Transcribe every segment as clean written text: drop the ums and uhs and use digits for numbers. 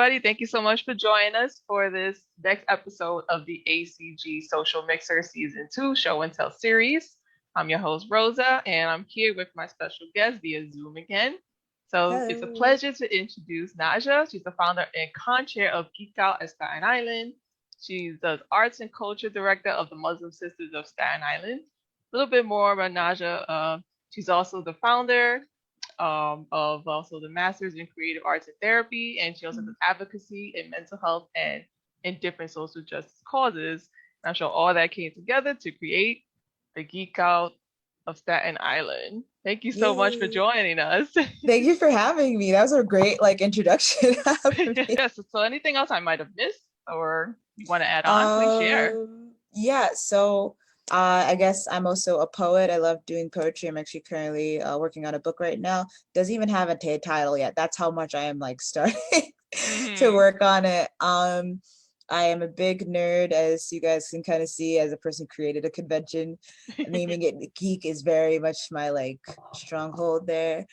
everybody. Thank you so much for joining us for this next episode of the ACG Social Mixer Season 2 Show and Tell series. I'm your host, Rosa, and I'm here with my special guest via Zoom again. So it's a Hello. pleasure to introduce Najah. She's the founder and co-chair of Geek Out at Staten Island. She's the arts and culture director of the Muslim Sisters of Staten Island. A little bit more about Najah. She's also the founder of also the Masters in Creative Arts and Therapy, and she also does advocacy in mental health and in different social justice causes. And I'm sure all that came together to create the Geek Out of Staten Island. Thank you so much for Yay. joining us. Thank you for having me. That was a great introduction for me. Yes. So anything else I might have missed or you want to add on, please share. Yeah, so I guess I'm also a poet. I love doing poetry. I'm actually currently working on a book right now. Doesn't even have a title yet. That's how much I am starting to Hmm. work on it. I am a big nerd, as you guys can kind of see, as a person who created a convention. Naming it Geek is very much my stronghold there.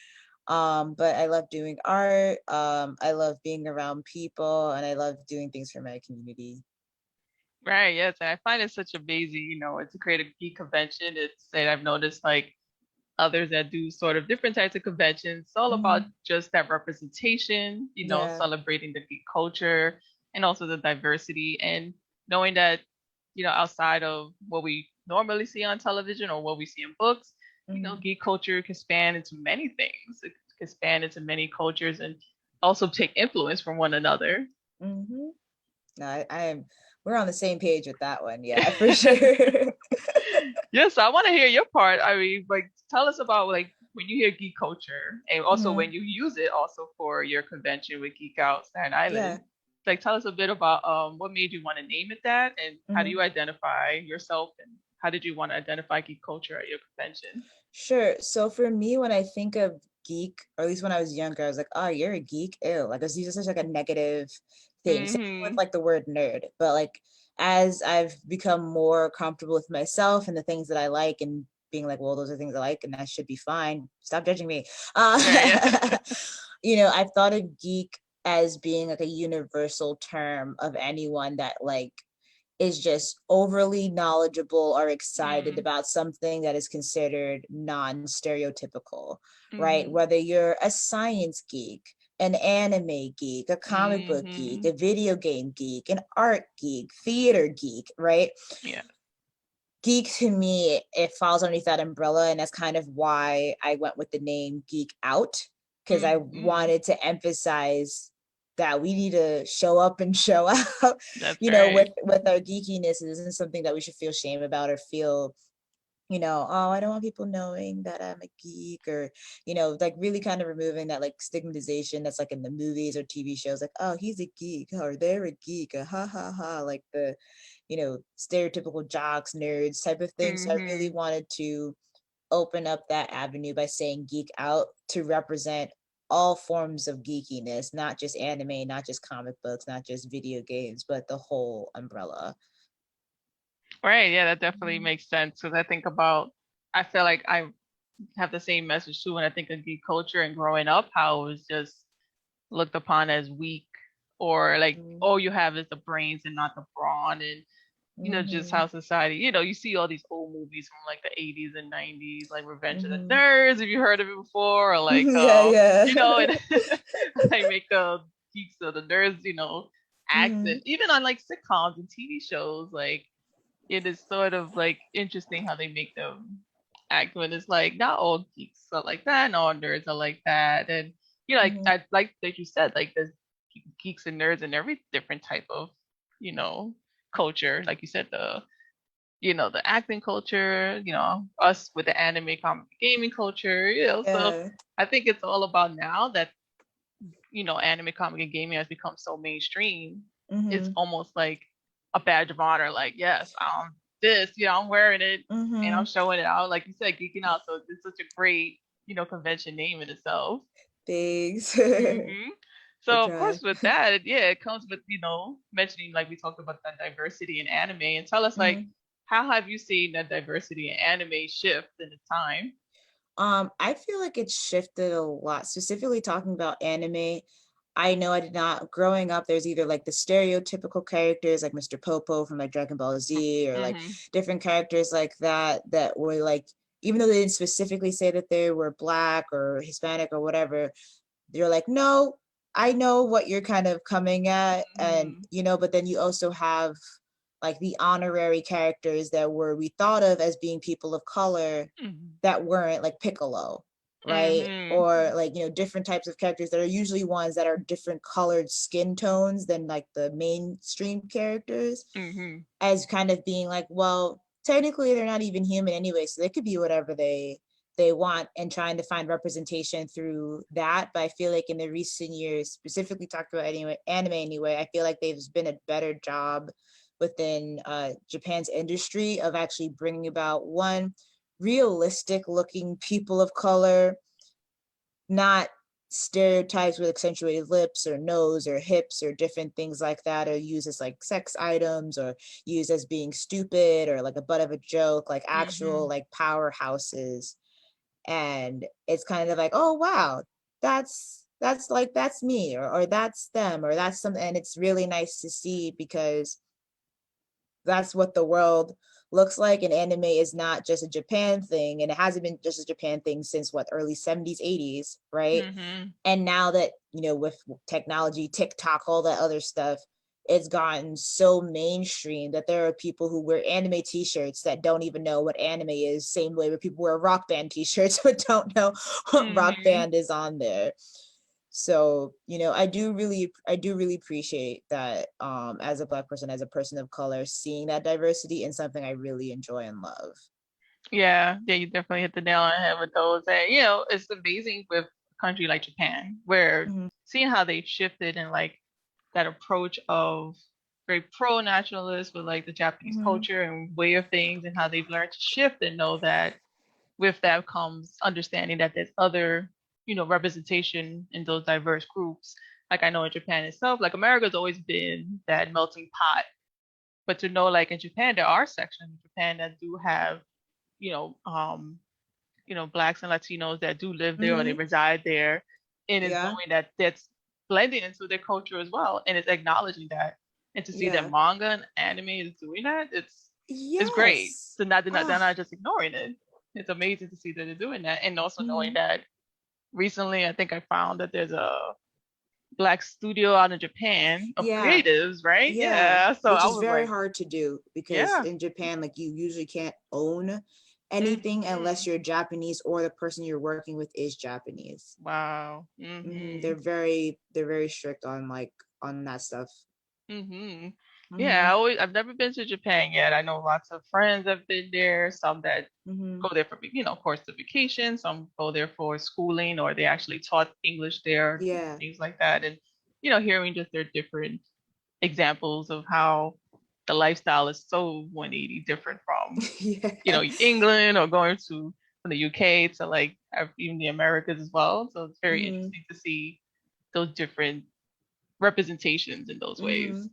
But I love doing art. I love being around people, and I love doing things for my community. Right, yes. And I find it such amazing, to create a geek convention. It's and I've noticed others that do sort of different types of conventions. It's all about Mhm. just that representation, Yeah. celebrating the geek culture and also the diversity and knowing that, outside of what we normally see on television or what we see in books, Mhm. geek culture can span into many things. It can span into many cultures and also take influence from one another. Mhm. No, I am. We're on the same page with that one. Yeah, for sure. Yes, I want to hear your part. I mean, tell us about when you hear geek culture and also when Mhm. you use it also for your convention with Geek Out Staten Yeah. Island. Tell us a bit about what made you want to name it that and how do Mhm. you identify yourself and how did you want to identify geek culture at your convention? Sure. So for me, when I think of geek, or at least when I was younger, I was like, "Oh, you're a geek." Ew. It's used as such a negative thing. Same with Mm-hmm. the word nerd. But as I've become more comfortable with myself and the things that I like, and being like, "Well, those are things I like, and that should be fine. Stop judging me." Yeah. I've thought of geek as being a universal term of anyone that is just overly knowledgeable or excited Mm-hmm. about something that is considered non-stereotypical, right? Mm-hmm. Whether you're a science geek, an anime geek, a comic book geek, Mm-hmm. a video game geek, an art geek, theater geek, right? Yeah. Geek to me, it falls underneath that umbrella, and that's kind of why I went with the name Geek Out, because I Mm-hmm. wanted to emphasize that we need to show up and show out, That's right. with our geekiness. It isn't something that we should feel shame about or feel, oh, I don't want people knowing that I'm a geek, or, really kind of removing that stigmatization that's in the movies or TV shows, oh, he's a geek, or they're a geek, ha ha ha, the stereotypical jocks, nerds type of thing. So I really Mm-hmm. wanted to open up that avenue by saying Geek Out to represent all forms of geekiness, not just anime, not just comic books, not just video games, but the whole umbrella. Right. Yeah, that definitely Mhm. makes sense because I feel like I have the same message too when I think of geek culture and growing up, how it was just looked upon as weak or like all you have is the brains and not the brawn and just Mm-hmm. how society, you see all these old movies from like the 80s and 90s, like Revenge of the Mm-hmm. Nerds, if you heard of it before, or Yeah, yeah. and they make the geeks of the nerds, acts Mm-hmm. and even on like sitcoms and TV shows, like it is sort of like interesting how they make them act when it's like not all geeks are like that, not all nerds are like that. And Mm-hmm. I like that you said like there's geeks and nerds in every different type of, you know, culture. Like you said, the acting culture, us with the anime comic gaming culture, so Yeah. I think it's all about now that, anime comic and gaming has become so mainstream, it's Mm-hmm. almost like a badge of honor. Like, yes, this, I'm wearing it and I'm Mm-hmm. showing it out. Like you said, geeking out. So it's such a great, convention name in itself. Thanks. Hmm. I So of try. course with that, yeah, it comes with, mentioning like we talked about that diversity in anime and tell us like Mm-hmm. how have you seen that diversity in anime shift in the time? I feel like it's shifted a lot, specifically talking about anime. I know I did not growing up. There's either like the stereotypical characters like Mr. Popo from like Dragon Ball Z, or like Mm-hmm. different characters like that that were like, even though they didn't specifically say that they were Black or Hispanic or whatever, you're like, no, I know what you're kind of coming at. And Mm-hmm. but then you also have like the honorary characters that we thought of as being people of color Mm-hmm. that weren't, like Piccolo, right? Mm-hmm. Or like, different types of characters that are usually ones that are different colored skin tones than like the mainstream characters, Mm-hmm. as kind of being like, well, technically they're not even human anyway, so they could be whatever they want, and trying to find representation through that. But I feel like in the recent years, specifically talked about anime anyway, I feel like there's been a better job within Japan's industry of actually bringing about one realistic looking people of color, not stereotypes with accentuated lips or nose or hips or different things like that, or used as like sex items, or used as being stupid or like a butt of a joke, like Mm-hmm. actual like powerhouses. And it's kind of like, oh wow, that's me, or that's them, or that's something. And it's really nice to see, because that's what the world looks like. And anime is not just a Japan thing, and it hasn't been just a Japan thing since what, early 70s, 80s, right? Mm-hmm. And now that, with technology, TikTok, all that other stuff, it's gotten so mainstream that there are people who wear anime t-shirts that don't even know what anime is, same way where people wear rock band t-shirts but don't know what rock Mm-hmm. band is on there. So, I do really appreciate that, as a Black person, as a person of color, seeing that diversity in something I really enjoy and love. Yeah, yeah, you definitely hit the nail on the head with those. And it's amazing with a country like Japan, where Mhm. seeing how they've shifted and like that approach of very pro-nationalist with like the Japanese Mhm. culture and way of things, and how they've learned to shift and know that with that comes understanding that there's other, representation in those diverse groups. Like I know in Japan itself, like America's always been that melting pot, but to know like in Japan there are sections in Japan that do have, you know, um, blacks and Latinos that do live there or they Mhm. reside there, and it's Yeah. knowing that that's blending into their culture as well, and it's acknowledging that, and to see that Yeah. manga and anime is doing that, it's great. Yes. So not they're Ah. not just ignoring it. It's amazing to see that they're doing that, and also knowing Mhm. that recently I think I found that there's a black studio out in Japan of Yeah. creatives, right? Yeah. Yeah. So Which I is was very like, hard to do, because yeah. in Japan, like, you usually can't own anything unless Hmm. you're Japanese or the person you're working with is Japanese. Wow. They're Hmm. very strict on that stuff. Hmm. Yeah, Hmm. I've never been to Japan yet. I know lots of friends have been there, some that Hmm. go there for, of course, the vacation, some go there for schooling, or they actually taught English there, Yeah. things like that. And, hearing just their different examples of how the lifestyle is so 180 different from, Yeah. England, or going to from the UK to like even the Americas as well. So it's very Hmm. interesting to see those different representations in those Hmm. ways.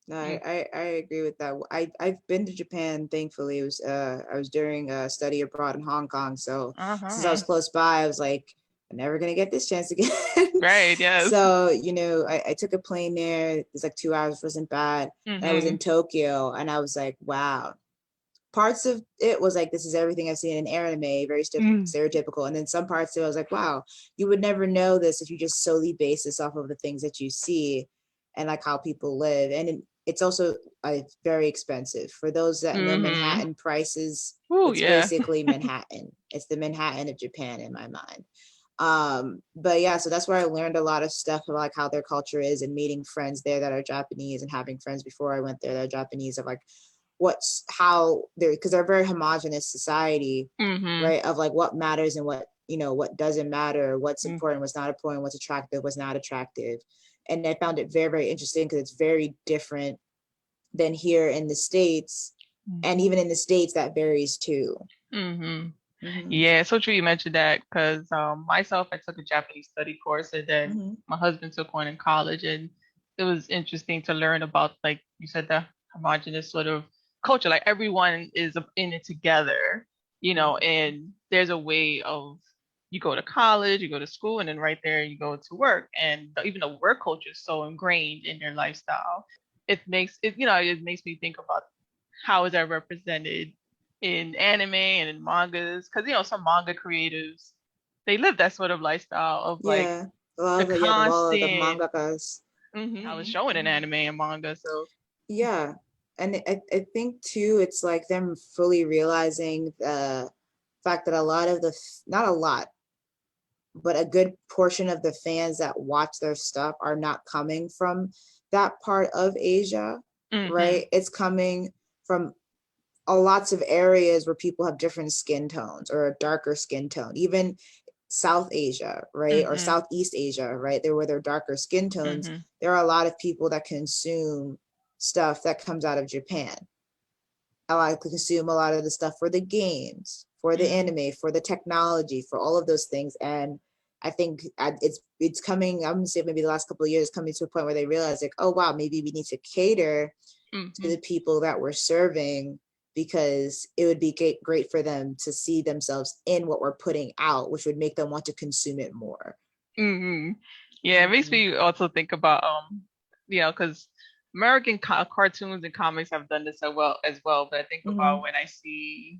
No, Mm. I agree with that. I've been to Japan, thankfully. It was I was during a study abroad in Hong Kong, so since I was Uh-huh. close by, I was like, I'm never gonna get this chance again. Right, yes. So, I took a plane there. It was like 2 hours, wasn't bad. And I was in Hmm. Tokyo, and I was like, wow. Parts of it was like, this is everything I've seen in anime, very Mm. stereotypical. And then some parts of it, I was like, wow, you would never know this if you just solely base this off of the things that you see and like how people live. And it's also very expensive. For those that know Hmm. Manhattan prices, Oh, it's yeah. basically Manhattan. It's the Manhattan of Japan in my mind. But yeah, so that's where I learned a lot of stuff about like how their culture is, and meeting friends there that are Japanese, and having friends before I went there that are Japanese, of like what's how they're, because they're a very homogenous society, Hmm. right? Of like what matters and what doesn't matter, what's important, what's not important, what's attractive, what's not attractive. And I found it very, very interesting, because it's very different than here in the States. And even in the States that varies too. Hmm. Hmm. Yeah, it's so true you mentioned that, because myself, I took a Japanese study course, and then Hmm. my husband took one in college, and it was interesting to learn about, like you said, the homogenous sort of culture. Like everyone is in it together, and there's a way of you go to college, you go to school, and then right there you go to work. And even the work culture is so ingrained in their lifestyle. It makes me think about how is that represented in anime and in mangas, because some manga creatives, they live that sort of lifestyle of like Yeah. A lot the of the, yeah, the wall of the constant. mangakas. I was showing in anime and manga, so Yeah. And I think too, it's like them fully realizing the fact that a lot of not a lot, but a good portion of the fans that watch their stuff are not coming from that part of Asia, hmm right? It's coming from lots of areas where people have different skin tones or a darker skin tone, even South Asia, right? Or hmm Southeast Asia, right? There where they're darker skin tones. hmm There are a lot of people that consume stuff that comes out of Japan. I like to consume a lot of the stuff for the games, for the hmm anime, for the technology, for all of those things. And I think it's coming. I'm gonna say maybe the last couple of years coming to a point where they realize like, oh wow, maybe we need to cater to hmm the people that we're serving, because it would be great for them to see themselves in what we're putting out, which would make them want to consume it more. hmm Yeah, it makes Mhm. me also think about because American cartoons and comics have done this as well. But I think about Mhm. when I see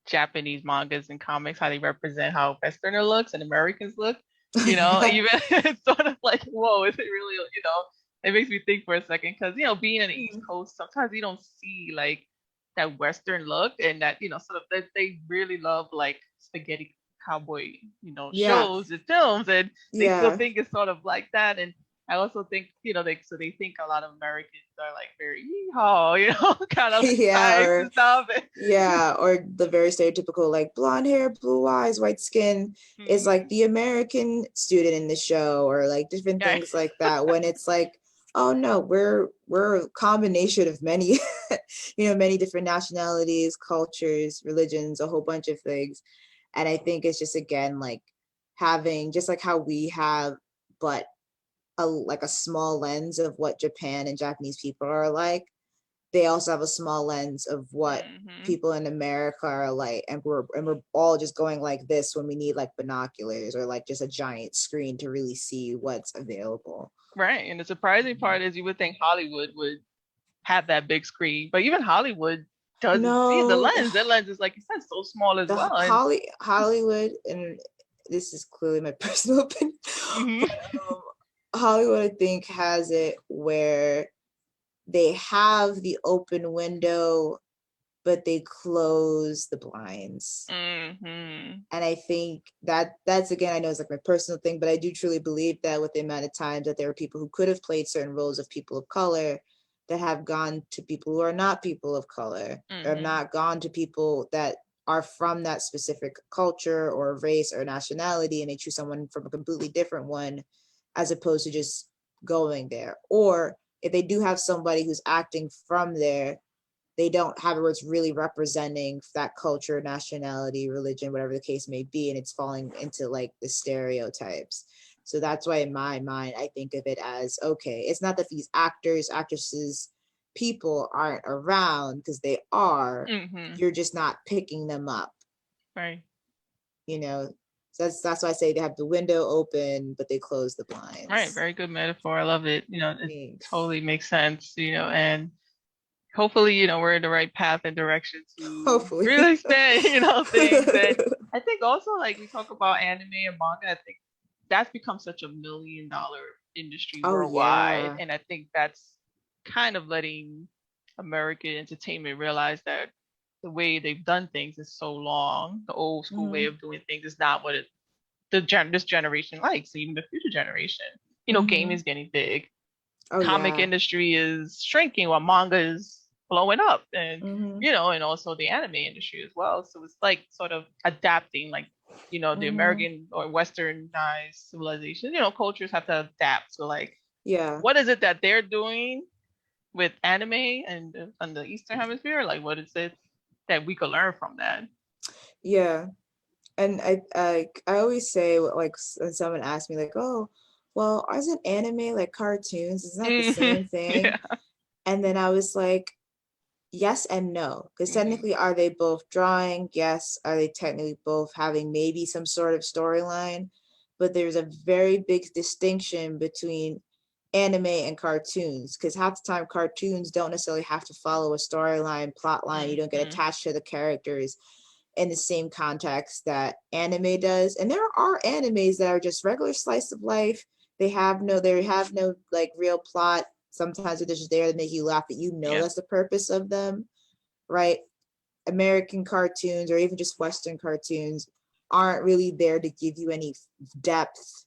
Japanese mangas and comics, how they represent how Westerner looks and Americans look. Yeah. Even it's sort of like, whoa, is it really? It makes me think for a second because being in the East Coast, sometimes you don't see like that Western look, and that sort of they really love like spaghetti cowboy Yeah. shows and films, and they still Yeah. think it's sort of like that. And I also think they think a lot of Americans are like very yeehaw, kind of Yeah. types Or and stuff. yeah, or the very stereotypical like blonde hair, blue eyes, white skin is like Mhm. the American student in the show, or like different Yeah. things like that. When it's like, oh no, we're a combination of many, many different nationalities, cultures, religions, a whole bunch of things. And I think it's just again like having just like how we have, but like a small lens of what Japan and Japanese people are like, they also have a small lens of what hmm people in America are like, and we're all just going like this when we need like binoculars or like just a giant screen to really see what's available. Right. And the surprising part is you would think Hollywood would have that big screen, but even Hollywood doesn't see the No, lens. Their lens is like you said, so small as the well. And Hollywood, and this is clearly my personal opinion, but hmm Hollywood I think has it where they have the open window, but they close the blinds. hmm And I think that that's again, I know it's like my personal thing, but I do truly believe that with the amount of times that there are people who could have played certain roles of people of color that have gone to people who are not people of color, or have hmm not gone to people that are from that specific culture or race or nationality, and they choose someone from a completely different one as opposed to just going there. Or if they do have somebody who's acting from there, they don't have it where it's really representing that culture, nationality, religion, whatever the case may be, and it's falling into like the stereotypes. So that's why in my mind I think of it as, okay, it's not that these actors, actresses, people aren't around, because they are, hmm you're just not picking them up, Right. you know. So that's why I say they have the window open but they close the Right. blinds. Very good metaphor. I love it. It Thanks. totally makes sense, and hopefully, we're in the right path and direction to Hopefully. really expand, things. And I think also like we talk about anime and manga, I think that's become such a $1 million industry Oh worldwide. yeah. And I think that's kind of letting American entertainment realize that the way they've done things is so long. The old school way Mm-hmm. of doing things is not what this generation likes, even the future generation. Gaming Mm-hmm. is getting big, Oh comic yeah. industry is shrinking while manga is blowing up, and Mm-hmm. and also the anime industry as well. So it's like sort of adapting, like the Mm-hmm. American or westernized civilization, cultures have to adapt. So like Yeah. what is it that they're doing with anime and on the eastern hemisphere, like what is it that we could learn from that? Yeah. And I always say, like when someone asks me like, oh, well, isn't anime like cartoons? It's not the hmm same thing. yeah And then I was like, yes and no, because Mm-hmm. technically, are they both drawing? Yes. Are they technically both having maybe some sort of storyline? But there's a very big distinction between anime and cartoons, because half the time cartoons don't necessarily have to follow a storyline, plot line. You don't get Mm-hmm. attached to the characters in the same context that anime does. And there are animes that are just regular slice of life. They have no like real plot. Sometimes they're just there to make you laugh, but you know Yeah. that's the purpose of them, right? American cartoons or even just Western cartoons aren't really there to give you any depth,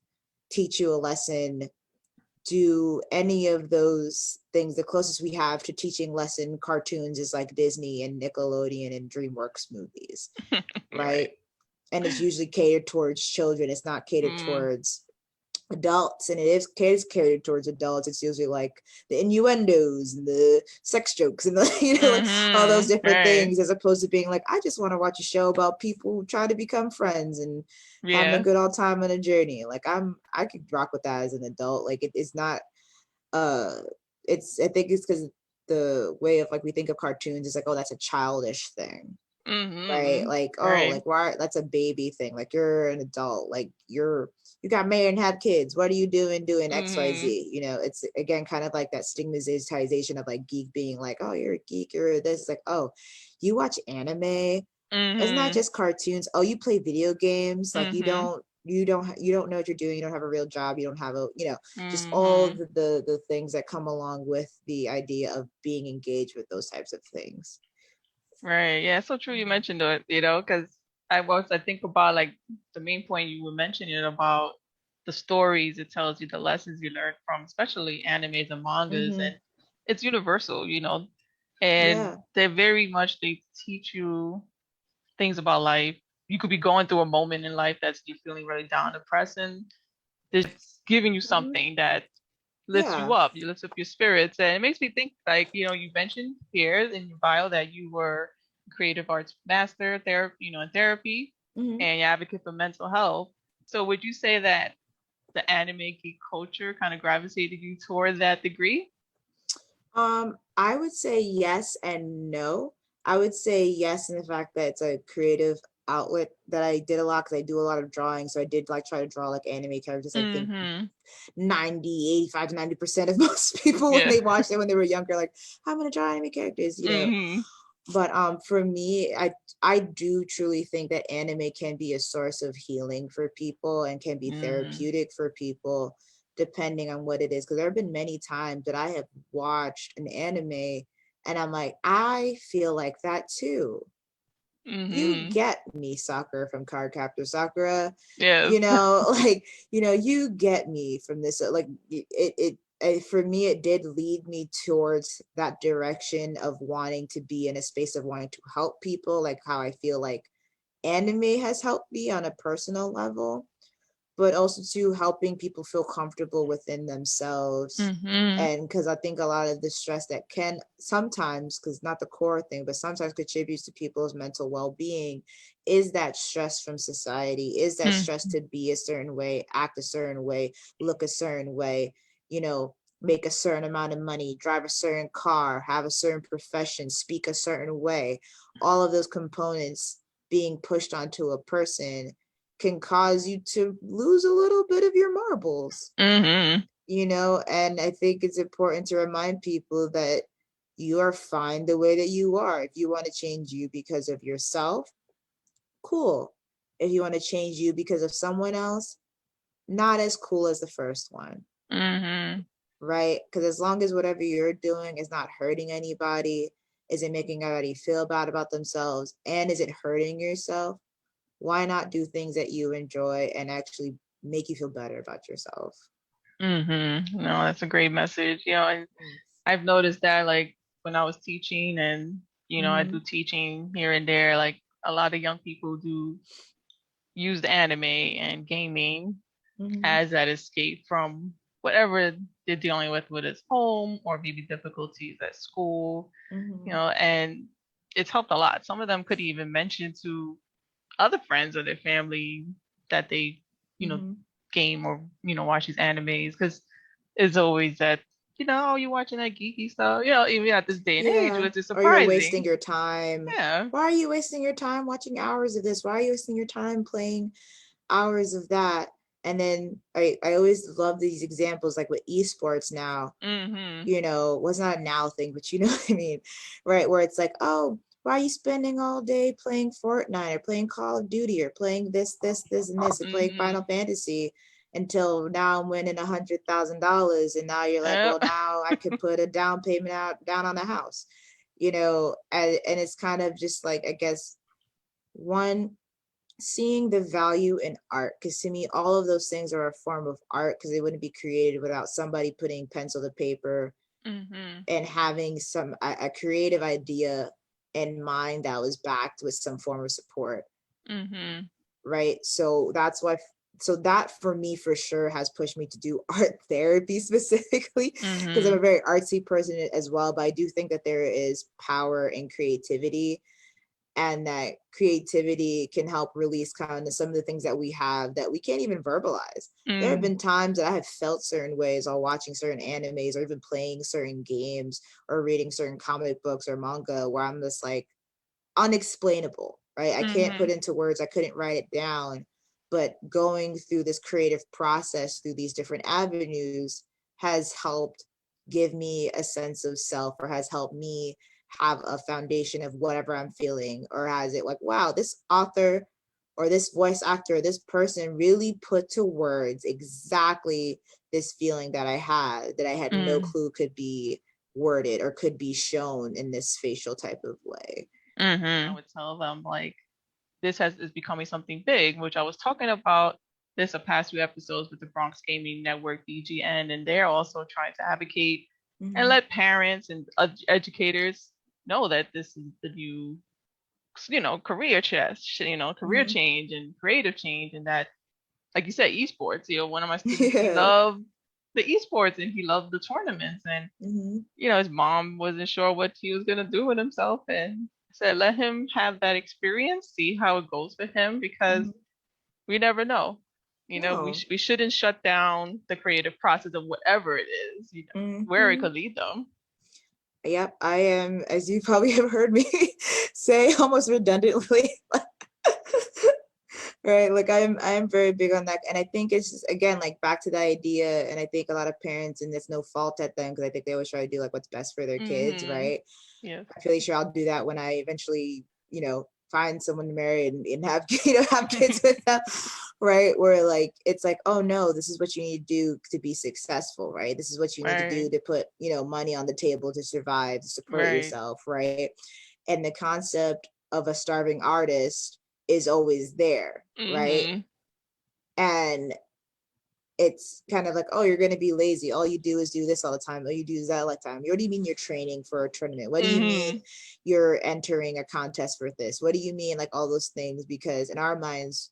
teach you a lesson, do any of those things. The closest we have to teaching lesson cartoons is like Disney and Nickelodeon and DreamWorks movies, Right. right? And it's usually catered towards children. It's not catered Mm-hmm. towards adults, and it is catered towards adults. It's usually like the innuendos and the sex jokes and the like all those Mm-hmm. different Right. things, as opposed to being like, I just want to watch a show about people who try to become friends and having a Yeah. good old time on a journey. Like I could rock with that as an adult. Like it's not uh it's I think it's because the way of like we think of cartoons is like, oh, that's a childish thing, right? Mm-hmm. Like, oh, Right. like why, that's a baby thing. Like you're an adult, like you got married and have kids. What are you doing Mm-hmm. XYZ? It's again kind of like that stigmatization of like geek being like, oh, you're a geek, you're this. It's like, oh, you watch anime. It's not Mm-hmm. just cartoons. Oh, you play video games. Like Mm-hmm. you don't know what you're doing. You don't have a real job. You don't have a just all Mm-hmm. the things that come along with the idea of being engaged with those types of things. Right. Yeah, it's so true you mentioned it, because I think about like the main point you were mentioning about the stories it tells you, the lessons you learn from, especially animes and mangas, Mm-hmm. and it's universal, and Yeah. they teach you things about life. You could be going through a moment in life that's you feeling really down, depressed, and it's giving you Mm-hmm. something that lifts you Yeah. up. You lift up your spirits, and it makes me think like you mentioned here in your bio that you were a creative arts master, in therapy, Mm-hmm. and you advocate for mental health. So would you say that the anime geek culture kind of gravitated you toward that degree? I would say yes and no. I would say yes in the fact that it's a creative outlet that I did a lot, because I do a lot of drawing. So I did like try to draw like anime characters. I think Mm-hmm. 85 to 90% of most people when Yeah. they watched it when they were younger, like, I'm gonna draw anime characters. Mm-hmm. But for me, I do truly think that anime can be a source of healing for people and can be Mm-hmm. therapeutic for people, depending on what it is. Because there have been many times that I have watched an anime and I'm like, I feel like that too. You Mm-hmm. get me, Sakura from Cardcaptor Sakura. Yes. Like, you get me from this. Like, for me, it did lead me towards that direction of wanting to be in a space of wanting to help people, like how I feel like anime has helped me on a personal level, but also to helping people feel comfortable within themselves. Mm-hmm. And because I think a lot of the stress that can sometimes, because not the core thing, but sometimes contributes to people's mental well-being, is that stress from society, is that stress to be a certain way, act a certain way, look a certain way, make a certain amount of money, drive a certain car, have a certain profession, speak a certain way. All of those components being pushed onto a person can cause you to lose a little bit of your marbles, Mm-hmm. and I think it's important to remind people that you are fine the way that you are. If you want to change you because of yourself, cool. If you want to change you because of someone else, not as cool as the first one, Mm-hmm. right? Because as long as whatever you're doing is not hurting anybody, isn't making anybody feel bad about themselves, and isn't hurting yourself, why not do things that you enjoy and actually make you feel better about yourself? Mm-hmm. No, that's a great message. And I've noticed that like when I was teaching and I Mm-hmm. do teaching here and there, like a lot of young people do use the anime and gaming Mm-hmm. as that escape from whatever they're dealing with, whether it's home or maybe difficulties at school, Mm-hmm. and it's helped a lot. Some of them could even mention to other friends or their family that they, you know, Mm-hmm. game or, watch these animes because it's always that, oh, you watching that geeky stuff? Even at this day and age, Yeah. which is Or you're wasting surprising. your time. Yeah. Why are you wasting your time watching hours of this? Why are you wasting your time playing hours of that? And then I always love these examples, like with esports now, Mm-hmm. was not a now thing, but you know what I mean, right? Where it's like, oh, why are you spending all day playing Fortnite or playing Call of Duty or playing this, and this, and playing Mm-hmm. Final Fantasy until now I'm winning $100,000, and now you're like, well, Yep. now I could put a down payment down on a house, and it's kind of just like, I guess, one, seeing the value in art, because to me all of those things are a form of art, because they wouldn't be created without somebody putting pencil to paper Mm-hmm. and having a creative idea in mind that was backed with some form of support, Mm-hmm. right? So that for me for sure has pushed me to do art therapy specifically, because I'm Mm-hmm. a very artsy person as well, but I do think that there is power in creativity, and that creativity can help release kind of some of the things that we have that we can't even verbalize. There have Mm. been times that I have felt certain ways while watching certain animes, or even playing certain games, or reading certain comic books or manga, where I'm just like, unexplainable, right? I can't Mm-hmm. put into words, I couldn't write it down, but going through this creative process through these different avenues has helped give me a sense of self, or has helped me have a foundation of whatever I'm feeling, or has it like, wow, this author or this voice actor, this person really put to words exactly this feeling that I had no Mm. clue could be worded or could be shown in this facial type of way. Mm-hmm. I would tell them like this is becoming something big, which I was talking about this the past few episodes with the Bronx Gaming Network, BGN, and they're also trying to advocate and Mm-hmm. let parents and educators know that this is the new, career Mm-hmm. change and creative change, and that, like you said, esports. One of my students, he Yeah. loved the esports and he loved the tournaments, and Mm-hmm. his mom wasn't sure what he was gonna do with himself, and said let him have that experience, see how it goes for him, because Mm-hmm. we never know. We No. we shouldn't shut down the creative process of whatever it is, where it Mm-hmm. could lead them. Yep, I am, as you probably have heard me say almost redundantly, right? Like I'm very big on that. And I think it's just, again, like back to the idea. And I think a lot of parents, and it's no fault at them, because I think they always try to do like what's best for their kids, Mm-hmm. right? Yes. I'm fairly sure I'll do that when I eventually, find someone to marry, and have, have kids with them, right? Where like, it's like, oh no, this is what you need to do to be successful, right? This is what you need to Right. do to put, money on the table, to survive, to support Right. yourself, right? And the concept of a starving artist is always there, right? Mm-hmm. And it's kind of like, oh, you're going to be lazy. All you do is do this all the time. All you do is that all the time. What do you mean you're training for a tournament? What do you mean Mm-hmm. you're entering a contest for this? What do you mean, like, all those things? Because in our minds,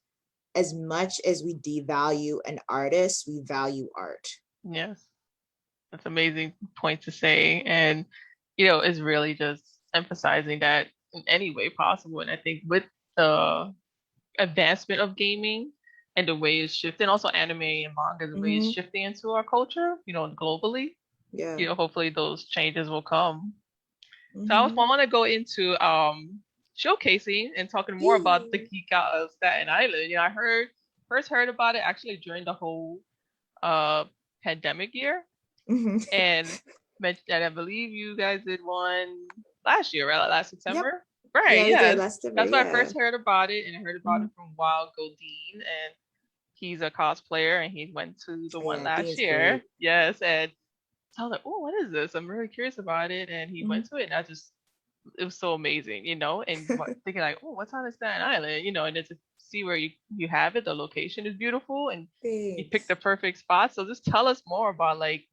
as much as we devalue an artist, we value art. Yes. That's an amazing point to say. And, it's really just emphasizing that in any way possible. And I think with the advancement of gaming and the way it's shifting, also anime and manga, the way it's Mm-hmm. shifting into our culture, globally, Yeah. hopefully those changes will come. So I Mm-hmm. want to go into showcasing and talking more about the Yeah. Geek Out of Staten Island. I first heard about it actually during the whole uh pandemic year, Mm-hmm. and and I believe you guys did one last year, right? Like last Yep. September. Right, Yeah, we did yes. last December. That's why I Yeah. first heard about it, and I heard about Mm-hmm. it from Wild Godin, and he's a cosplayer, and he went to the one Yeah, I think last it's great. year. Yes, and so I was like, oh, what is this? I'm really curious about it, and he Mm-hmm. went to it, and it was so amazing, and thinking like, oh, what's on the Staten Island, and then to see where you have it, the location is beautiful, and you picked Thanks. the perfect spot. So just tell us more about like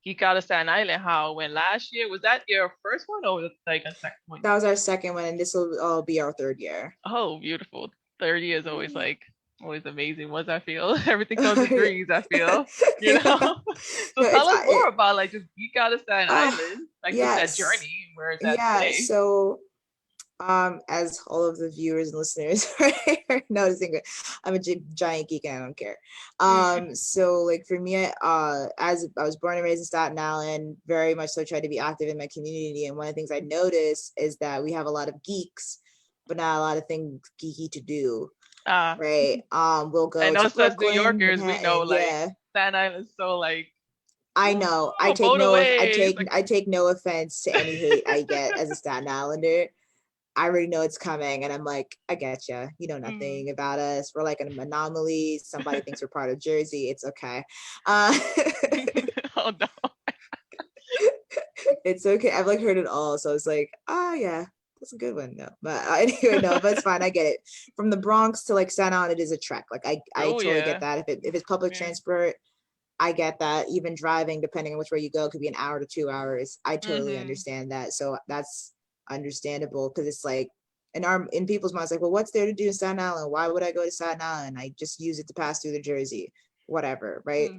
Geek Out of Staten Island, how it went last year. Was that your first one or was it like a second one? That was our second one, and this will all be our third year. Oh, beautiful. 30 is always Yeah. like always amazing. Once I feel everything comes in Yeah. threes, I feel, you Yeah. know. So No, tell us more about like just Geek Out of Staten uh Island, like just that yes. journey, where it's at Yeah. today. So As all of the viewers and listeners are noticing, I'm a giant geek and I don't care. So like for me, as I was born and raised in Staten Island, very much so tried to be active in my community. And one of the things I noticed is that we have a lot of geeks, but not a lot of things geeky to do. Right. We'll I go know to us as New Brooklyn, Yorkers, we know Manhattan. like Yeah. Staten Island's so like, I know. I ooh, take motorways. Like, I take no offense to any hate I get as a Staten Islander. I already know it's coming, and I'm like, I get you. You know nothing about us. We're like an anomaly. Somebody thinks we're part of Jersey. It's okay. oh no. It's okay. I've like heard it all, so it's like, yeah, that's a good one. No, but anyway, no, but it's fine. I get it. From the Bronx to like Staten Island, it is a trek. Like I Oh totally get yeah. that. If it's public Yeah. transport, I get that. Even driving, depending on which way you go, could be an hour to 2 hours. I totally understand that. So that's understandable because it's like in people's minds, like, well, what's there to do in Staten Island? Why would I go to Staten Island? I just use it to pass through the Jersey, whatever, right?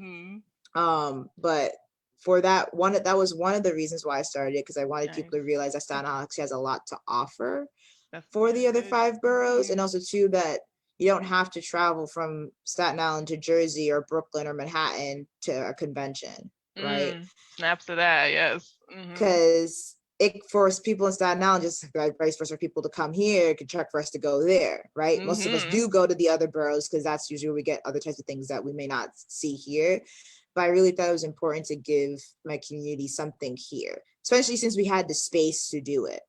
But for that was one of the reasons why I started it because I wanted Nice. people to realize that Staten Island actually has a lot to offer That's for the other good. 5 boroughs, and also too that you don't have to travel from Staten Island to Jersey or Brooklyn or Manhattan to a convention, right? Snaps to that, yes. Because it forced people in Staten Island, just like vice versa, for people to come here, it could check for us to go there, right? Most of us do go to the other boroughs because that's usually where we get other types of things that we may not see here. But I really thought it was important to give my community something here, especially since we had the space to do it.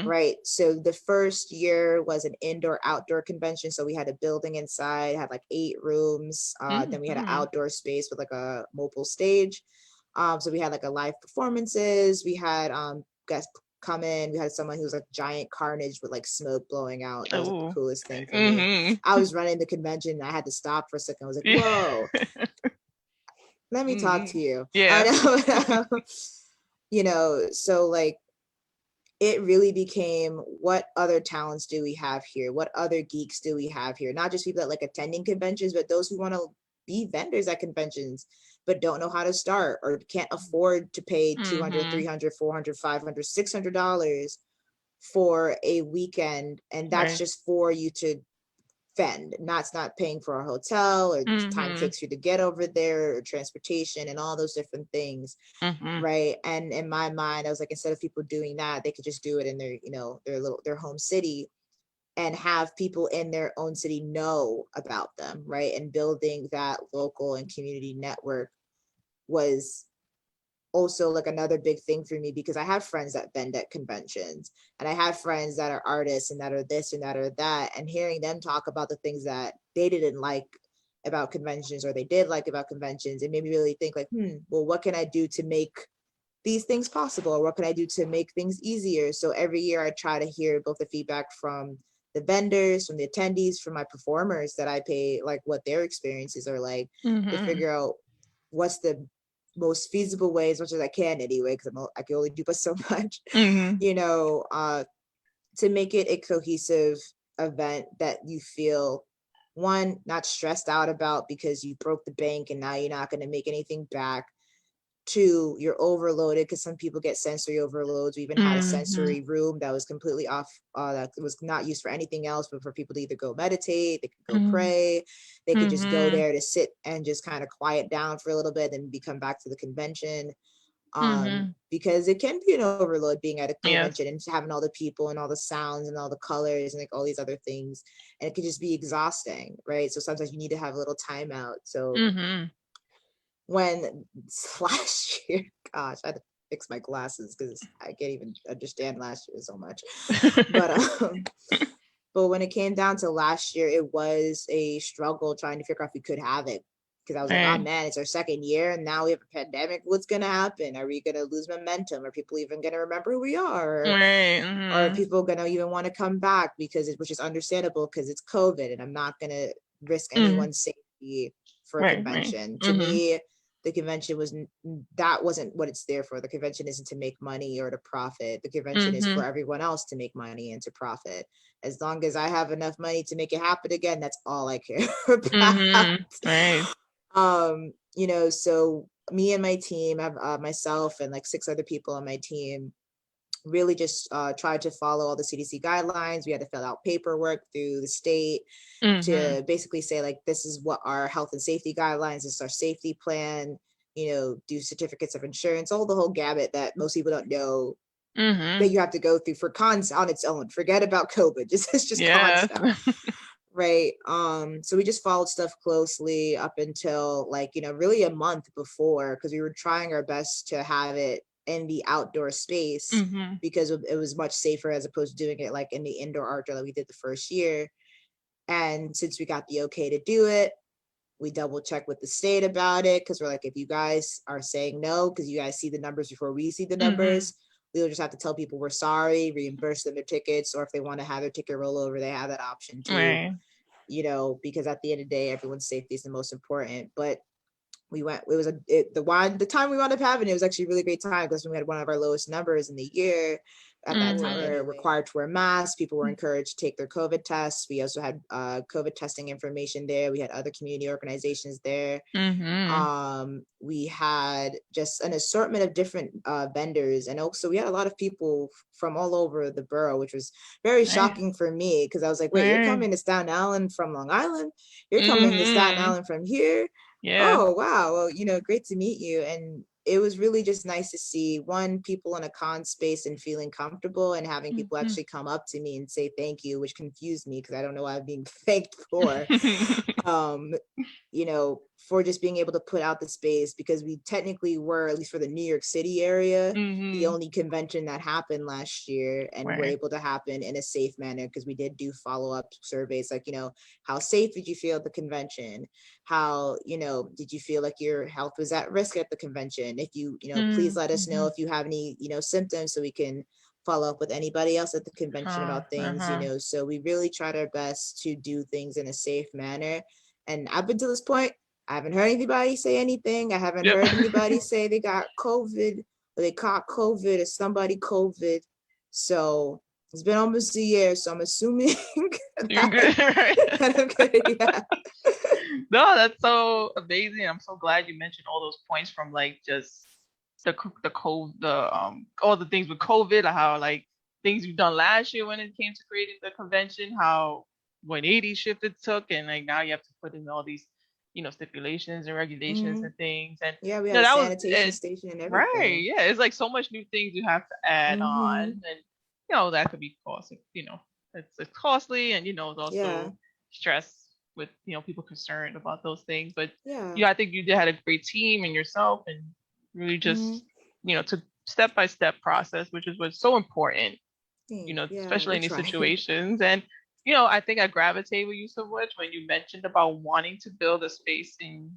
Right. So the first year was an indoor outdoor convention. So we had a building inside, had like 8 rooms. Then we had an outdoor space with like a mobile stage. So we had like a live performances. We had guests come in. We had someone who was like giant carnage with like smoke blowing out. That was like the coolest thing for me. I was running the convention and I had to stop for a second. I was like, whoa, let me talk to you. Yeah. You know, so like it really became, what other talents do we have here? What other geeks do we have here? Not just people that like attending conventions, but those who want to be vendors at conventions, but don't know how to start or can't afford to pay $200, $300, $400, $500, $600 for a weekend. And that's just for you to fend. It's not paying for a hotel or time it takes you to get over there or transportation and all those different things. Right. And in my mind, I was like, instead of people doing that, they could just do it in their, their home city and have people in their own city know about them. Right. And building that local and community network was also like another big thing for me because I have friends that vend at conventions and I have friends that are artists and that are this and that or that, and hearing them talk about the things that they didn't like about conventions or they did like about conventions, it made me really think like, well, what can I do to make these things possible, or what can I do to make things easier? So every year I try to hear both the feedback from the vendors, from the attendees, from my performers that I pay, like what their experiences are like, to figure out what's the most feasible way, as much as I can anyway, because I can only do but so much, to make it a cohesive event that you feel, one, not stressed out about because you broke the bank and now you're not going to make anything back. 2, you're overloaded because some people get sensory overloads. We even had a sensory room that was completely off, that was not used for anything else, but for people to either go meditate, they could go pray, they could just go there to sit and just kind of quiet down for a little bit and come back to the convention. Because it can be an overload being at a convention and having all the people and all the sounds and all the colors and like all these other things, and it could just be exhausting, right? So sometimes you need to have a little timeout. So when last year, gosh, I had to fix my glasses because I can't even understand last year so much. But when it came down to last year, it was a struggle trying to figure out if we could have it. Because I was like, oh man, it's our second year and now we have a pandemic. What's going to happen? Are we going to lose momentum? Are people even going to remember who we are? Or are people going to even want to come back? Which is understandable because it's COVID and I'm not going to risk anyone's safety for a convention. To me, the convention wasn't what it's there for. The convention isn't to make money or to profit. The convention is for everyone else to make money and to profit. As long as I have enough money to make it happen again, that's all I care about. So me and my team, I have myself and like 6 other people on my team. really just tried to follow all the CDC guidelines. We had to fill out paperwork through the state to basically say, like, this is what our health and safety guidelines, this is our safety plan, you know, do certificates of insurance, all the whole gamut that most people don't know that you have to go through for cons on its own. Forget about COVID. It's just con stuff. Right. So we just followed stuff closely up until, like, you know, really a month before, because we were trying our best to have it in the outdoor space because it was much safer as opposed to doing it like in the indoor outdoor that we did the first year. And since we got the okay to do it, we double check with the state about it, because we're like, if you guys are saying no, because you guys see the numbers before we see the numbers, we'll just have to tell people we're sorry, reimburse them their tickets, or if they want to have their ticket rollover, they have that option too. You know, because at the end of the day, everyone's safety is the most important. But we went, it was the time we wound up having, it was actually a really great time, because we had one of our lowest numbers in the year. At that time, we were required to wear masks. People were encouraged to take their COVID tests. We also had COVID testing information there. We had other community organizations there. We had just an assortment of different vendors. And also we had a lot of people from all over the borough, which was very shocking for me, because I was like, wait, you're coming to Staten Island from Long Island? You're coming to Staten Island from here? Oh, wow. Well, you know, great to meet you. And it was really just nice to see, one, people in a con space and feeling comfortable, and having people actually come up to me and say thank you, which confused me because I don't know what I'm being thanked for. You know, for just being able to put out the space, because we technically were, at least for the New York City area, the only convention that happened last year, and were able to happen in a safe manner, because we did do follow-up surveys, like, you know, how safe did you feel at the convention? How, you know, did you feel like your health was at risk at the convention? If you, you know, please let us know if you have any, you know, symptoms, so we can follow up with anybody else at the convention about things, you know. So we really tried our best to do things in a safe manner. And up until this point, I haven't heard anybody say anything. I haven't heard anybody say they got COVID, or they caught COVID, or somebody COVID. So it's been almost a year, so I'm assuming you're good, right? that I'm good. Yeah. No, that's so amazing. I'm so glad you mentioned all those points, from like just the COVID, all the things with COVID, how like things you've done last year when it came to creating the convention, how 180 shift it took, and like now you have to put in all these, you know, stipulations and regulations and things. And yeah, we you know, had a that sanitation was station and right. everything. Yeah, it's like so much new things you have to add on, and you know that could be costly. You know, it's costly, and you know it's also stress with, you know, people concerned about those things. But yeah, I think you did had a great team and yourself, and really just you know, took step-by-step process, which is what's so important. You know, especially in these situations. And you know, I think I gravitate with you so much when you mentioned about wanting to build a space in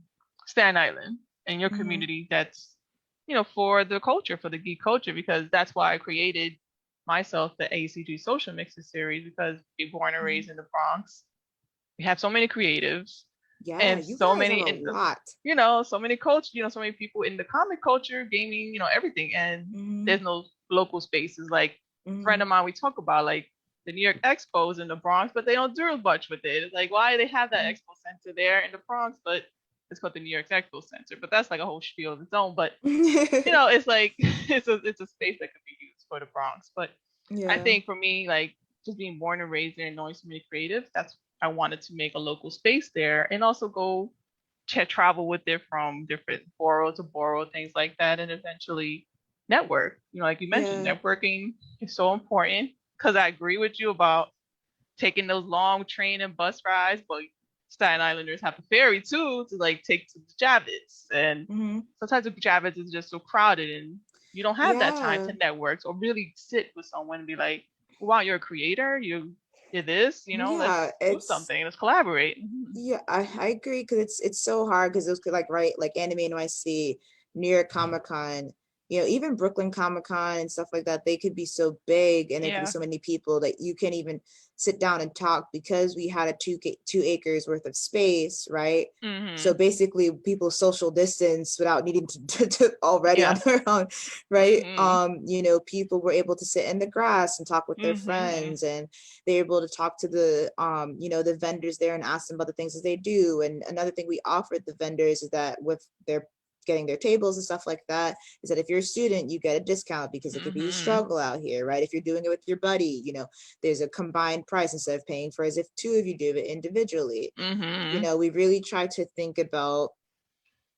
Staten Island and your community that's, you know, for the culture, for the geek culture, because that's why I created myself the ACG Social Mixes series, because we're born and raised in the Bronx. We have so many creatives. And you so guys many have a lot. You know, so many culture, you know, so many people in the comic culture, gaming, you know, everything. And there's no local spaces. Like a friend of mine, we talk about like the New York Expos in the Bronx, but they don't do much with it. It's like, why do they have that Expo Center there in the Bronx, but it's called the New York Expo Center? But that's like a whole spiel of its own. But you know, it's like it's a space that could be used for the Bronx. But I think for me, like just being born and raised there and knowing so many creatives, that's I wanted to make a local space there, and also go travel with it from different borough to borough, things like that, and eventually network. You know, like you mentioned, networking is so important, because I agree with you about taking those long train and bus rides, but Staten Islanders have a ferry too to like take to the Javits, and sometimes the Javits is just so crowded, and you don't have that time to network or really sit with someone and be like, wow, you're a creator, you're this, you know, let's do something, let's collaborate. Yeah, I agree, because it's so hard, because it was like, right, like Anime NYC, New York Comic Con, you know, even Brooklyn Comic Con and stuff like that, they could be so big, and there could be so many people that you can't even sit down and talk, because we had a 2 acres worth of space, right? So basically people social distance without needing to already on their own, right? You know, people were able to sit in the grass and talk with their friends, and they're able to talk to the you know, the vendors there and ask them about the things that they do. And another thing we offered the vendors is that with their getting their tables and stuff like that, is that if you're a student, you get a discount because it could be a struggle out here, right? If you're doing it with your buddy, you know, there's a combined price instead of paying for as if two of you do it individually. You know, we really try to think about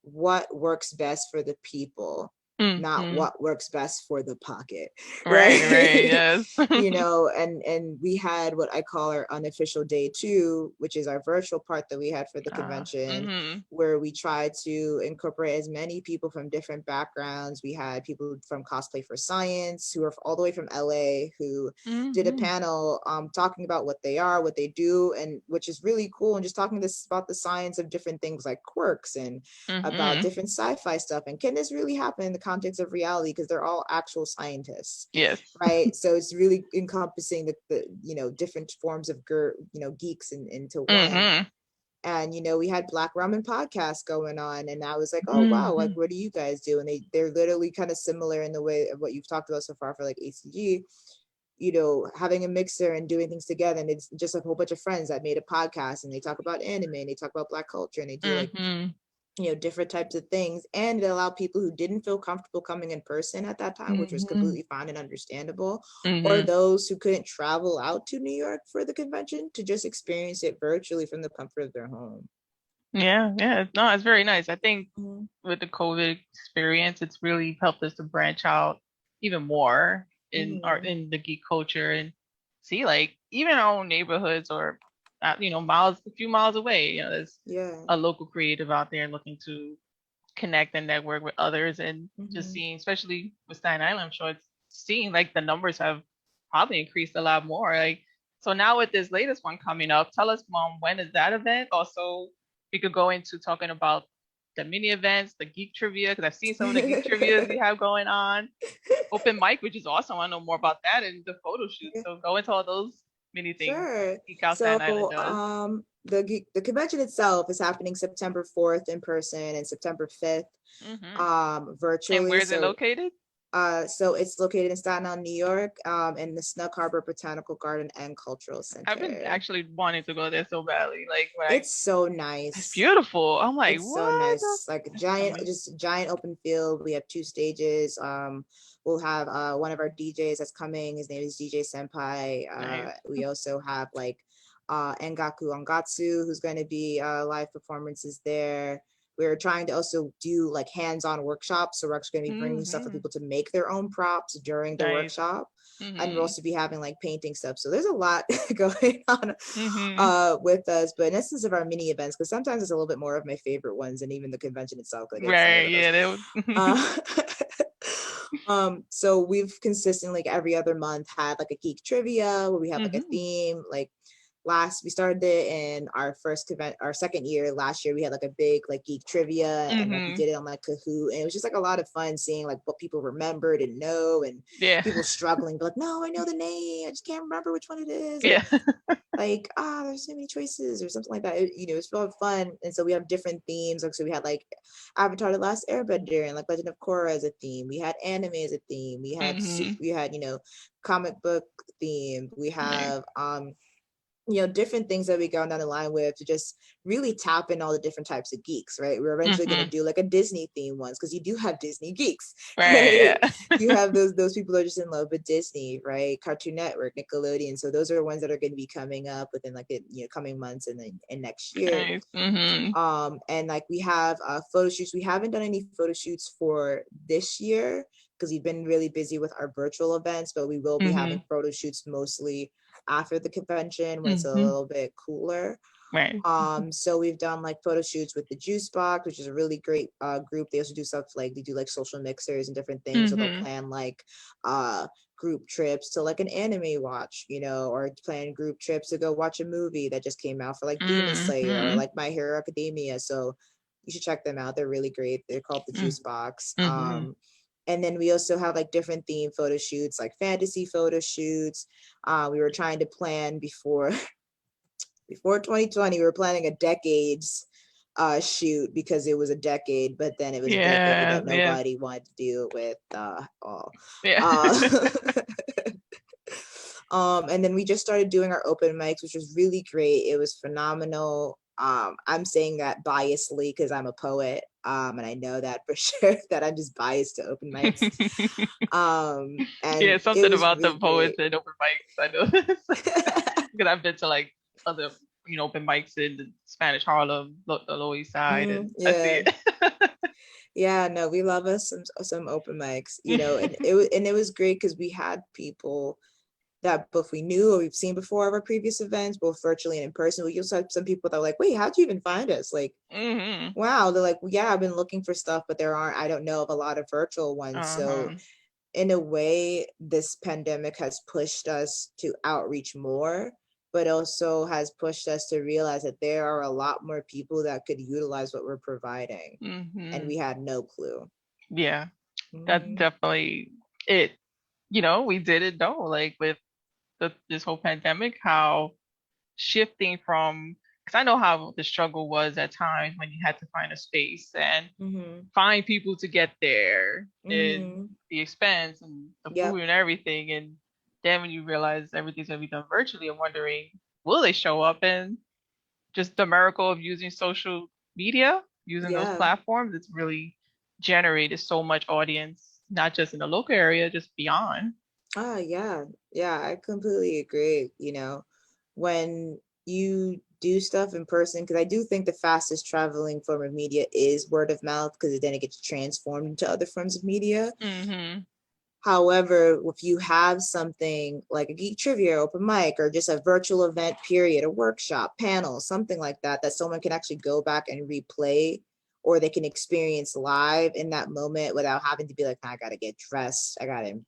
what works best for the people, not what works best for the pocket, right? Yes. You know, and we had what I call our unofficial day 2, which is our virtual part that we had for the convention, where we tried to incorporate as many people from different backgrounds. We had people from Cosplay for Science who are all the way from LA who did a panel talking about what they are, what they do, and which is really cool, and just talking this about the science of different things like quirks and about different sci-fi stuff, and can this really happen in the context of reality, because they're all actual scientists. Yes. Right. So it's really encompassing the you know, different forms of you know, geeks into one. And, you know, we had Black Ramen podcast going on, and I was like, oh wow, like what do you guys do? And they're literally kind of similar in the way of what you've talked about so far for like ACG, you know, having a mixer and doing things together. And it's just a whole bunch of friends that made a podcast, and they talk about anime, and they talk about Black culture, and they do like, you know, different types of things. And it allowed people who didn't feel comfortable coming in person at that time, which was completely fine and understandable, or those who couldn't travel out to New York for the convention, to just experience it virtually from the comfort of their home. Yeah, no, it's very nice. I think with the COVID experience, it's really helped us to branch out even more in in the geek culture, and see like even our own neighborhoods, or you know, a few miles away, you know, there's a local creative out there looking to connect and network with others, and just seeing, especially with Staten Island, I'm sure it's seeing like the numbers have probably increased a lot more. Like, so now with this latest one coming up, tell us, Mom, when is that event? Also, we could go into talking about the mini events, the geek trivia, because I've seen some of the geek trivias you have going on. Open mic, which is awesome. I want to know more about that, and the photo shoot. So go into all those mini things. Sure. Geek Out Staten Island does. The convention itself is happening September 4th in person and September 5th virtually. And where's it located? So it's located in Staten Island, New York, in the Snug Harbor Botanical Garden and Cultural Center. I've been actually wanting to go there so badly. Like, it's so nice. It's beautiful. I'm like, it's what? So nice. Like a giant open field. We have 2 stages. We'll have one of our DJs that's coming. His name is DJ Senpai. Nice. We also have like Engaku Ongatsu, who's going to be live performances there. We're trying to also do like hands-on workshops. So we're actually going to be bringing stuff for people to make their own props during the workshop. And we'll also be having like painting stuff. So there's a lot going on with us. But in essence of our mini events, because sometimes it's a little bit more of my favorite ones than even the convention itself. Like right, yeah. So we've consistently, like every other month, had like a geek trivia where we have like a theme. Like we started it in our second year. Last year we had like a big like geek trivia, and like we did it on like Kahoot, and it was just like a lot of fun seeing like what people remembered and know, and people struggling, but like, no, I know the name, I just can't remember which one it is. Like, there's so many choices or something like that. You know, it's really fun. And so we have different themes. Like, so we had like Avatar: The Last Airbender and like Legend of Korra as a theme. We had anime as a theme. We had we had, you know, comic book theme. We have you know, different things that we go down the line with to just really tap in all the different types of geeks, right? We're eventually going to do like a Disney theme ones, because you do have Disney geeks, right? You have those people that are just in love with Disney, right? Cartoon Network, Nickelodeon. So those are ones that are going to be coming up within like the, you know, coming months and then next year. And like we have photo shoots. We haven't done any photo shoots for this year because we've been really busy with our virtual events, but we will be having photo shoots mostly after the convention when it's a little bit cooler. Right. So we've done like photo shoots with the Juice Box, which is a really great group. They also do stuff like they do like social mixers and different things. So they'll plan like group trips to like an anime watch, you know, or plan group trips to go watch a movie that just came out for like Demon Slayer or like My Hero Academia. So you should check them out. They're really great. They're called the Juice Box. And then we also have like different theme photo shoots, like fantasy photo shoots. We were trying to plan before 2020, we were planning a decades shoot because it was a decade, but then it was a decade that nobody wanted to deal with all. And then we just started doing our open mics, which was really great. It was phenomenal. I'm saying that biasly because I'm a poet. And I know that for sure that I'm just biased to open mics. Yeah, And it something was about the really poets great. and open mics. I know this because I've been to like other, open mics in the Spanish Harlem, the Lower East Side, and I see Yeah. it. Yeah, no, we love us some open mics, and it was great because we had people that both we knew or we've seen before of our previous events, both virtually and in person. We also had some people that were like, wait, how'd you even find us? Like, Hmm. wow, they're like, well, yeah, I've been looking for stuff, but I don't know of a lot of virtual ones. So Uh-huh. in a way, this pandemic has pushed us to outreach more, but also has pushed us to realize that there are a lot more people that could utilize what we're providing. And Hmm. we had no clue. Yeah, that's Hmm. definitely it. We didn't know, like with this whole pandemic, how shifting from, because I know how the struggle was at times when you had to find a space and Hmm. find people to get there and Hmm. the expense and the food Yep. and everything. And then when you realize everything's gonna be done virtually, I'm wondering, will they show up? And just the miracle of using social media, using those Yeah. platforms, it's really generated so much audience, not just in the local area, just beyond. Yeah. Yeah, I completely agree. When you do stuff in person, because I do think the fastest traveling form of media is word of mouth, because then it gets transformed into other forms of media. Hmm. However, if you have something like a geek trivia, open mic, or just a virtual event, period, a workshop, panel, something like that, that someone can actually go back and replay, or they can experience live in that moment without having to be like, I gotta get dressed, I gotta do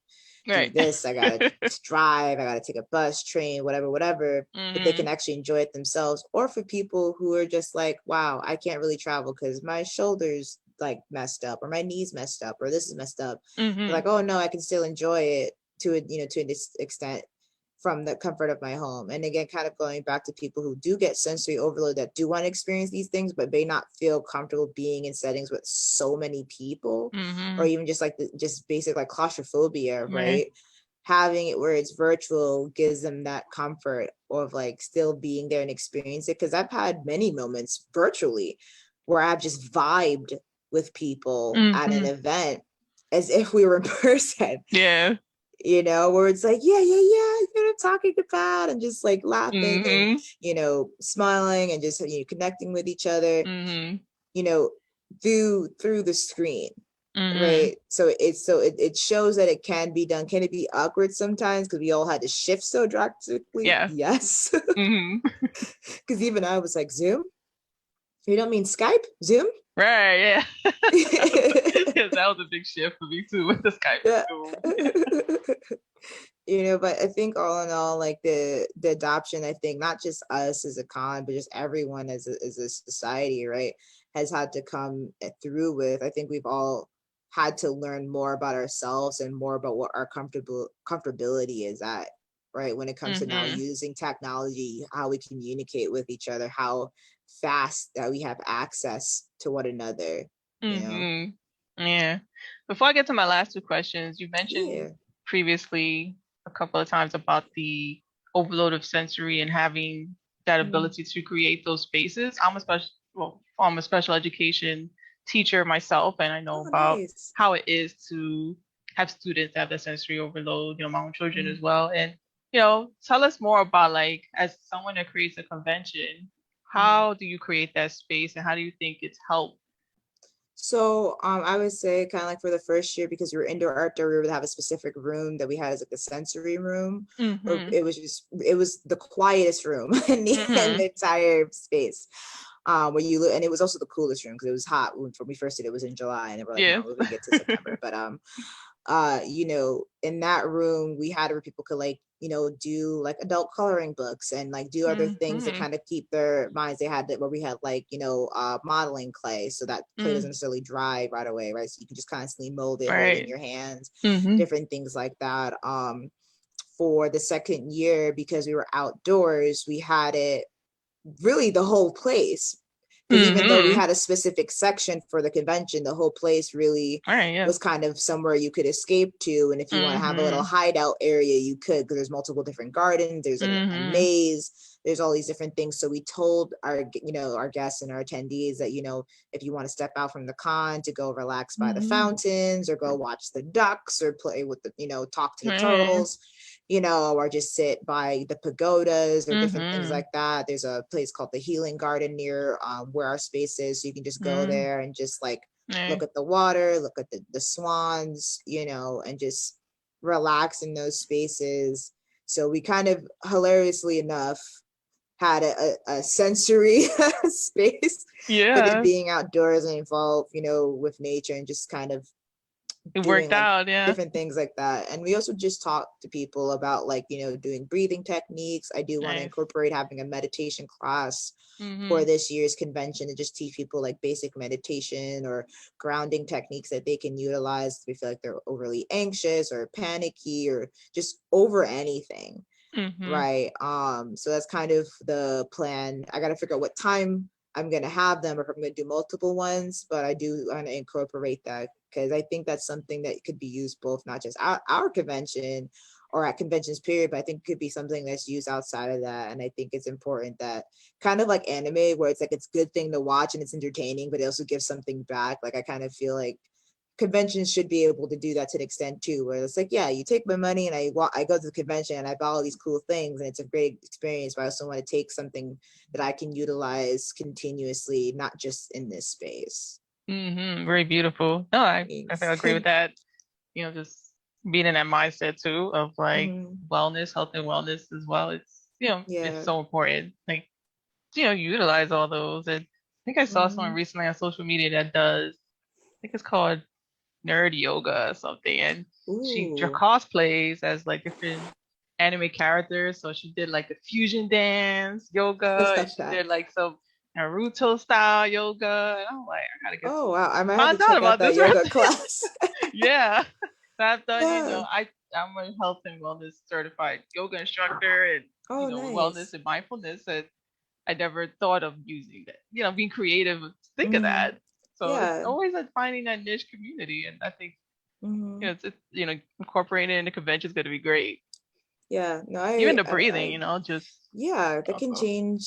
Right. this, I gotta drive, I gotta take a bus, train, whatever, but they can Hmm. actually enjoy it themselves. Or for people who are just like, wow, I can't really travel because my shoulders like messed up, or my knees messed up, or this is messed up. They're Hmm. like, oh no, I can still enjoy it to an extent from the comfort of my home. And again, kind of going back to people who do get sensory overload, that do want to experience these things but may not feel comfortable being in settings with so many people, or Hmm. even just like just basic like claustrophobia, Right. right? Having it where it's virtual gives them that comfort of like still being there and experience it. Because I've had many moments virtually where I've just vibed with people at an Hmm. event as if we were in person, Yeah. where it's like, yeah, talking about, and just like laughing and, Hmm. smiling and just, connecting with each other, Hmm. you know, through the screen. Hmm. Right. So it shows that it can be done. Can it be awkward sometimes because we all had to shift so drastically? Yeah. Yes. Hmm. Because even I was like, Zoom? You don't mean Skype? Zoom? Right. Yeah. Yes, that was a big shift for me too with the Skype and Yeah. Zoom. But I think all in all, like the adoption, I think not just us as a con, but just everyone as a society, right, has had to come through with. I think we've all had to learn more about ourselves and more about what our comfortability is at, right, when it comes to now Hmm. using technology, how we communicate with each other, how fast that we have access to one another, you know. Hmm. Yeah. Before I get to my last two questions, you mentioned Yeah. previously a couple of times about the overload of sensory and having that Mm. ability to create those spaces. I'm a special education teacher myself, and I know Oh, about nice. how it is to have students have the sensory overload, my own children as Mm. well. And, tell us more about, like, as someone that creates a convention, Mhm. how do you create that space and how do you think it's helped? So I would say kind of like for the first year, because we were indoor outdoor, we would have a specific room that we had as like a sensory room, where Mm-hmm. it was the quietest room in Mm-hmm. the entire space. Where you and it was also the coolest room because it was hot when we first did it. It was in July, and they were like, no, Yeah. we're gonna get to September. But in that room we had where people could like, do like adult coloring books and like do other things to Mm-hmm. kind of keep their minds. They had that where we had like, modeling clay, so that clay doesn't Mm. necessarily dry right away, right? So you can just constantly mold it holding Right. your hands, Mm-hmm. different things like that. For the second year, because we were outdoors, we had it really the whole place Because even though we Mm-hmm. had a specific section for the convention, the whole place really All right, yeah. was kind of somewhere you could escape to. And if you want to have a little Mm-hmm. hideout area, you could, because there's multiple different gardens, there's a Mm-hmm. maze, there's all these different things. So we told our, our guests and our attendees that, if you want to step out from the con to go relax by the Mm-hmm. fountains or go watch the ducks or play with the, talk to the Right. turtles, or just sit by the pagodas or different things Mm-hmm. like that. There's a place called the Healing Garden near where our space is. So you can just go Mm-hmm. there and just like Yeah. look at the water, look at the swans, and just relax in those spaces. So we kind of hilariously enough had a sensory space with it Yeah. being outdoors and involved, with nature and just kind of It doing worked like out, yeah. different things like that. And we also just talk to people about like, doing breathing techniques. I do want to Nice. incorporate having a meditation class Mm-hmm. for this year's convention to just teach people like basic meditation or grounding techniques that they can utilize if they feel like they're overly anxious or panicky or just over anything. Mm-hmm. Right. So that's kind of the plan. I gotta figure out what time I'm gonna have them or if I'm gonna do multiple ones, but I do want to incorporate that because I think that's something that could be used both not just our convention or at conventions period, but I think it could be something that's used outside of that. And I think it's important that kind of like anime where it's like it's a good thing to watch and it's entertaining, but it also gives something back. Like I kind of feel like conventions should be able to do that to an extent too, where it's like, yeah, you take my money and I go to the convention and I buy all these cool things and it's a great experience, but I also want to take something that I can utilize continuously, not just in this space. Mm-hmm. Very beautiful. No, I think Thanks. I agree with that. Just being in that mindset too of like Mhm. wellness, health and wellness as well. It's Yeah. so important. Like, utilize all those. And I think I saw someone Mhm. recently on social media that does, I think it's called nerd yoga or something. And she Ooh, cosplays as like different anime characters. So she did like a fusion dance yoga I and love she that. did like some Naruto style yoga. And I'm like, I gotta get Oh to wow, I might have to find out check out about that this yoga right. class. Yeah. So I've done, Yeah. I'm a health and wellness certified yoga instructor and, Oh wellness nice. and mindfulness. And I never thought of using that, being creative, think of Hmm. that. So it's Yeah. always like finding that niche community. And I think, Hmm. incorporating it in the convention is going to be great. Yeah. No, Even the I breathing, just yeah, also.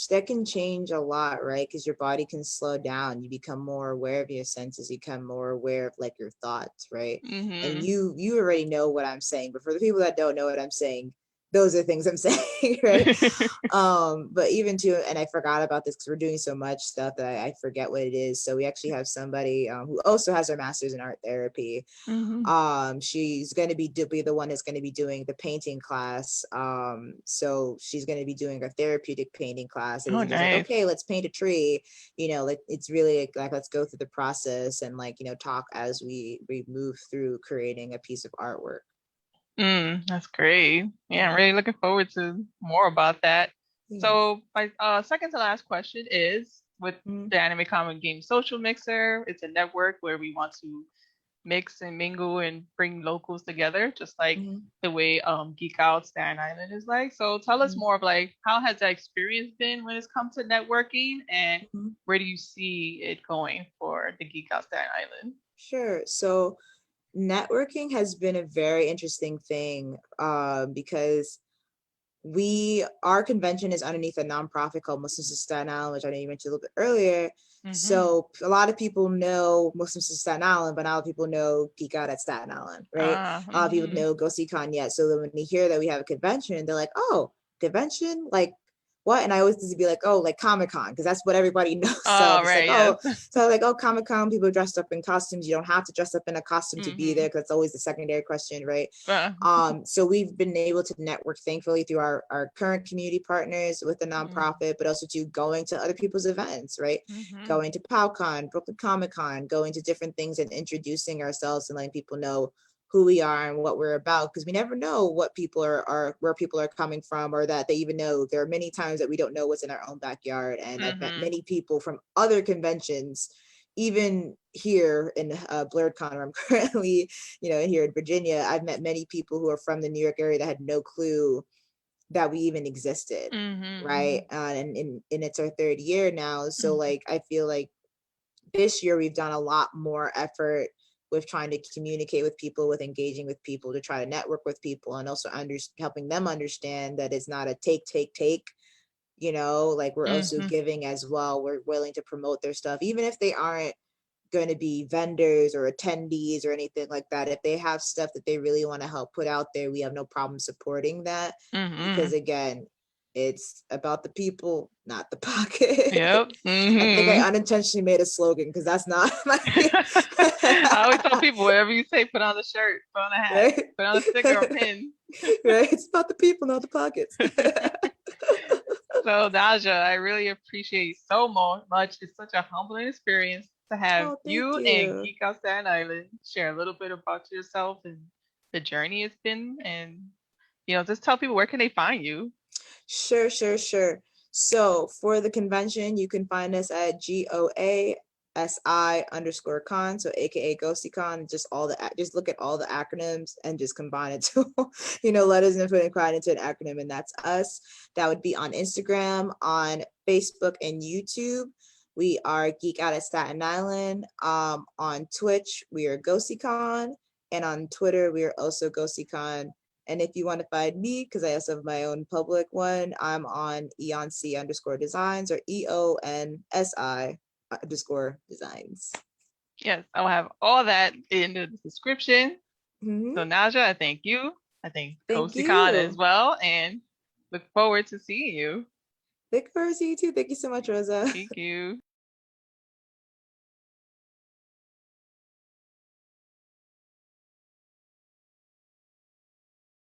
that can change a lot, right? Because your body can slow down, you become more aware of your senses, you become more aware of like your thoughts, right? And Hmm. you already know what I'm saying, but for the people that don't know what I'm saying, those are things I'm saying, right? But even too, and I forgot about this because we're doing so much stuff that I forget what it is. So we actually have somebody who also has her master's in art therapy. Hmm. She's going to be the one that's going to be doing the painting class. So she's going to be doing a therapeutic painting class. It Oh, isn't just like, nice. okay, let's paint a tree, like it's really like let's go through the process and like talk as we move through creating a piece of artwork. That's great. Yeah, I'm Yeah. really looking forward to more about that. Yes. So my second to last question is with Mm-hmm. the Anime Comic Game Social Mixer, it's a network where we want to mix and mingle and bring locals together, just like Mm-hmm. the way Geek Out Staten Island is like. So tell us more of like how has that experience been when it's come to networking and Mm-hmm. where do you see it going for the Geek Out Staten Island? Sure. So networking has been a very interesting thing because our convention is underneath a nonprofit called Muslims of Staten Island, which I know you mentioned a little bit earlier. Mm-hmm. So a lot of people know Muslims of Staten Island, but not a lot of people know Geek Out at Staten Island, right? A lot of people Mm-hmm. know GOASI CON yet. So then when they hear that we have a convention, they're like, oh, convention? Like what? And I always used to be like, oh, like Comic Con, because that's what everybody knows. So Oh, it's like, right, oh, yes. so like, oh, Comic Con, people dressed up in costumes. You don't have to dress up in a costume to be there, Mm-hmm. because that's always the secondary question, right? Uh, So we've been able to network, thankfully, through our current community partners with the nonprofit, but also to going to other people's events, right? mm-hmm. Going to PowCon, Brooklyn Comic Con, going to different things and introducing ourselves and letting people know who we are and what we're about, because we never know what people are where people are coming from, or that they even know. There are many times that we don't know what's in our own backyard, and I've met Mm-hmm. many people from other conventions, even here in BlurredCon, where I'm currently, here in Virginia. I've met many people who are from the New York area that had no clue that we even existed, right? And it's our third year now. So like, I feel like this year we've done a lot more effort with trying to communicate with people, with engaging with people, to try to network with people, and also helping them understand that it's not a take, you know, like we're also giving as well. We're willing to promote their stuff, even if they aren't going to be vendors or attendees or anything like that. If they have stuff that they really want to help put out there, we have no problem supporting that, because again, it's about the people, not the pocket. Yep. I think I unintentionally made a slogan, because that's not my I always tell people, whatever you say, put on the shirt, put on a hat, right? put on a sticker or pin. Right? It's about the people, not the pockets. So Najah, I really appreciate you so much. It's such a humbling experience to have Oh, thank you and you. Geek on Staten Island share a little bit about yourself and the journey it's been, and just tell people, where can they find you? Sure. So for the convention, you can find us at GOASI_con, so AKA GOASI CON. Just look at all the acronyms and just combine it to, let us know, put it into an acronym, and that's us. That would be on Instagram, on Facebook, and YouTube. We are Geek Out at Staten Island. On Twitch, we are GOASI CON, and on Twitter, we are also GOASI CON. And if you want to find me, because I also have my own public one, I'm on EONC_designs, or EONSI_designs. Yes, I'll have all that in the description. So Mm-hmm. Najah, I thank you. I thank Thank GOASI CON as you. well, and look forward to seeing you. Look forward to you too. Thank you so much, Rosa. Thank you.